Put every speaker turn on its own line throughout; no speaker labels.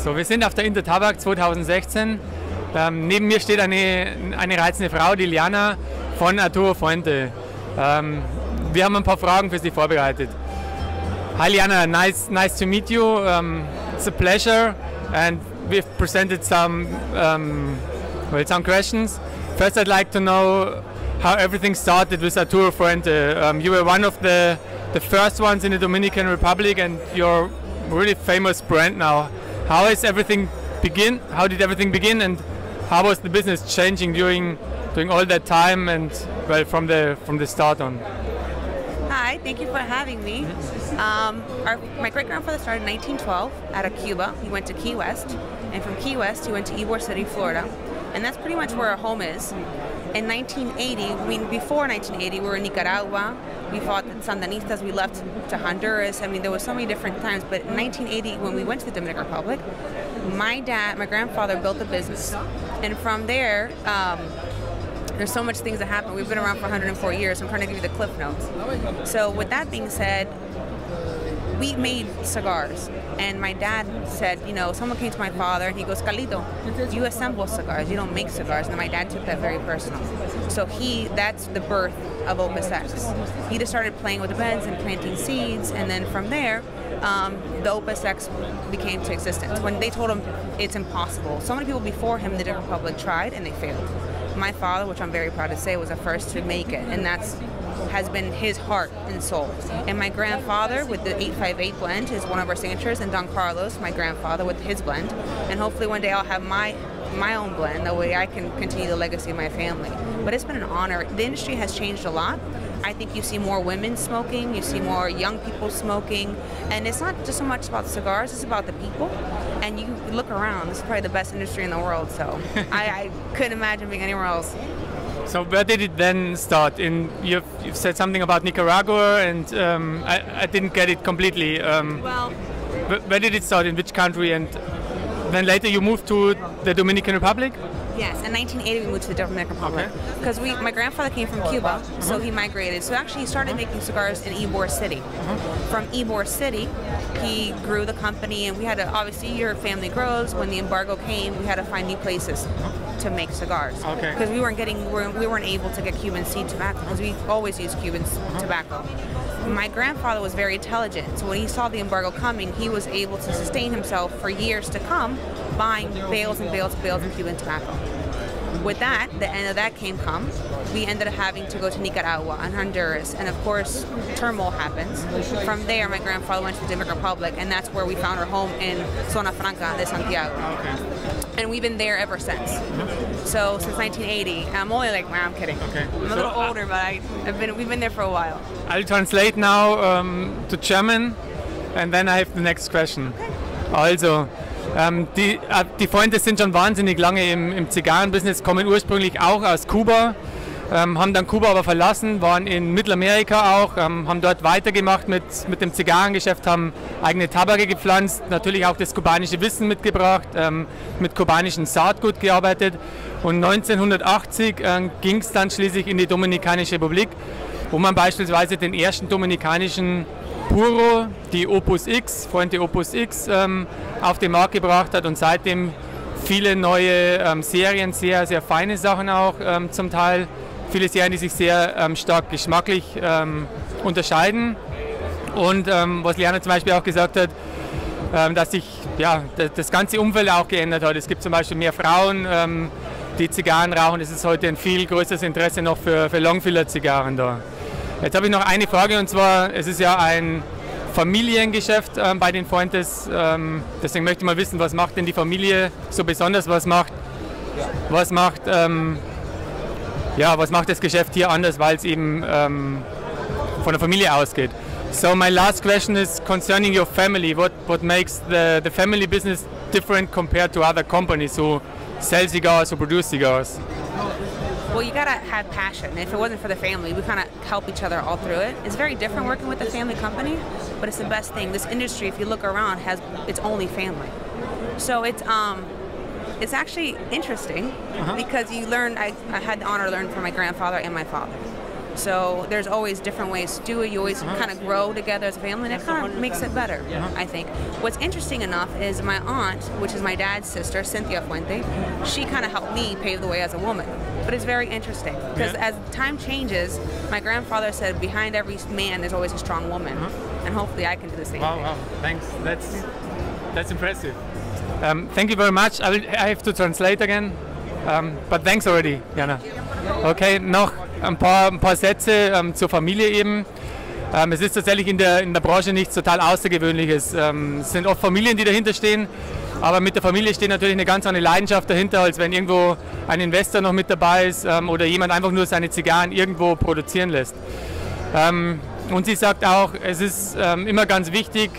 So, wir sind auf der Intertabac 2016. Neben mir steht eine reizende Frau, die Liana von Arturo Fuente. Wir haben ein paar Fragen für Sie vorbereitet. Hi Liana, nice to meet you. It's a pleasure, and we've presented some questions. First, I'd like to know how everything started with Arturo Fuente. You were one of the first ones in the Dominican Republic, and you're a really famous brand now. How did everything begin, and how was the business changing during all that time, and well, from the start on?
Hi, thank you for having me. My great-grandfather started in 1912 out of Cuba. He went to Key West, and from Key West he went to Ybor City, Florida, and that's pretty much where our home is. In 1980, before 1980, we were in Nicaragua. We fought the Sandinistas. We left to Honduras. I mean, there was so many different times. But in 1980, when we went to the Dominican Republic, my grandfather built a business, and from there, there's so much things that happened. We've been around for 104 years. So I'm trying to give you the cliff notes. So with that being said, we made cigars, and my dad said, you know, someone came to my father and he goes, Carlito, you assemble cigars, you don't make cigars. And then my dad took that very personal. So that's the birth of Opus X. He just started playing with the blends and planting seeds, and then from there, the Opus X became to existence. When they told him it's impossible, so many people before him in the Dominican Republic tried and they failed. My father, which I'm very proud to say, was the first to make it, and has been his heart and soul. And my grandfather with the 858 blend is one of our signatures, and Don Carlos, my grandfather, with his blend. And hopefully one day I'll have my own blend, that way I can continue the legacy of my family. But it's been an honor. The industry has changed a lot. I think you see more women smoking, you see more young people smoking, and it's not just so much about cigars, it's about the people. And you look around, this is probably the best industry in the world, so I couldn't imagine being anywhere else.
So where did it then start? You've said something about Nicaragua, and I didn't get it completely.
Well,
where did it start? In which country? And then later you moved to the Dominican Republic?
Yes, in 1980 we moved to the Dominican Republic because my grandfather came from Cuba, so he migrated. So actually he started making cigars in Ybor City. From Ybor City, he grew the company, and we had to, obviously your family grows. When the embargo came, we had to find new places to make cigars because we weren't able to get Cuban seed tobacco because we always use Cuban tobacco. My grandfather was very intelligent, so when he saw the embargo coming, he was able to sustain himself for years to come, buying bales and bales and bales of Cuban tobacco. With that, the end of that come, we ended up having to go to Nicaragua and Honduras, and of course, turmoil happens. From there, my grandfather went to the Dominican Republic, and that's where we found our home in Zona Franca de Santiago. And we've been there ever since. So since 1980, I'm only like, I'm kidding. I'm a little older, but we've been there for a while.
I'll translate now to German, and then I have the next question. Also, die Fuentes sind schon wahnsinnig lange im Zigarrenbusiness, kommen ursprünglich auch aus Kuba, haben dann Kuba aber verlassen, waren in Mittelamerika auch, haben dort weitergemacht mit dem Zigarrengeschäft, haben eigene Tabake gepflanzt, natürlich auch das kubanische Wissen mitgebracht, mit kubanischem Saatgut gearbeitet, und 1980 ging es dann schließlich in die Dominikanische Republik, wo man beispielsweise den ersten dominikanischen Puro, die Opus X, Fuente Opus X, auf den Markt gebracht hat, und seitdem viele neue Serien, sehr, sehr feine Sachen auch zum Teil, viele Serien, die sich sehr stark geschmacklich unterscheiden. Und was Liana zum Beispiel auch gesagt hat, dass sich das ganze Umfeld auch geändert hat. Es gibt zum Beispiel mehr Frauen, die Zigarren rauchen. Es ist heute ein viel größeres Interesse noch für Longfiller-Zigarren da. Jetzt habe ich noch eine Frage, und zwar, es ist ja ein Familiengeschäft bei den Fuentes, deswegen möchte ich mal wissen, was macht denn die Familie so besonders, was macht das Geschäft hier anders, weil es eben von der Familie ausgeht. So my last question is concerning your family. What makes the family business different compared to other companies who sell cigars or produce cigars?
Well, you gotta have passion. If it wasn't for the family, we kind of help each other all through it. It's very different working with a family company, but it's the best thing. This industry, if you look around, has its only family. So it's actually interesting because you learn. I had the honor to learn from my grandfather and my father. So there's always different ways to do it. You always kind of grow together as a family, and it kind of makes it better, I think. What's interesting enough is my aunt, which is my dad's sister, Cynthia Fuente, she kind of helped me pave the way as a woman. But it's very interesting because as time changes, my grandfather said behind every man there's always a strong woman, and hopefully I can do the same thing.
Wow, thanks. That's impressive. Thank you very much. I have to translate again, but thanks already, Jana. Okay, noch ein paar Sätze zur Familie eben. Es ist tatsächlich in der Branche nichts total Außergewöhnliches. Es sind oft Familien, die dahinter stehen, aber mit der Familie steht natürlich eine ganz andere Leidenschaft dahinter, als wenn irgendwo ein Investor noch mit dabei ist oder jemand einfach nur seine Zigarren irgendwo produzieren lässt. Und sie sagt auch, es ist immer ganz wichtig,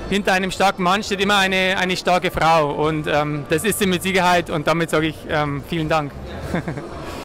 hinter einem starken Mann steht immer eine starke Frau, und das ist sie mit Sicherheit, und damit sage ich vielen Dank.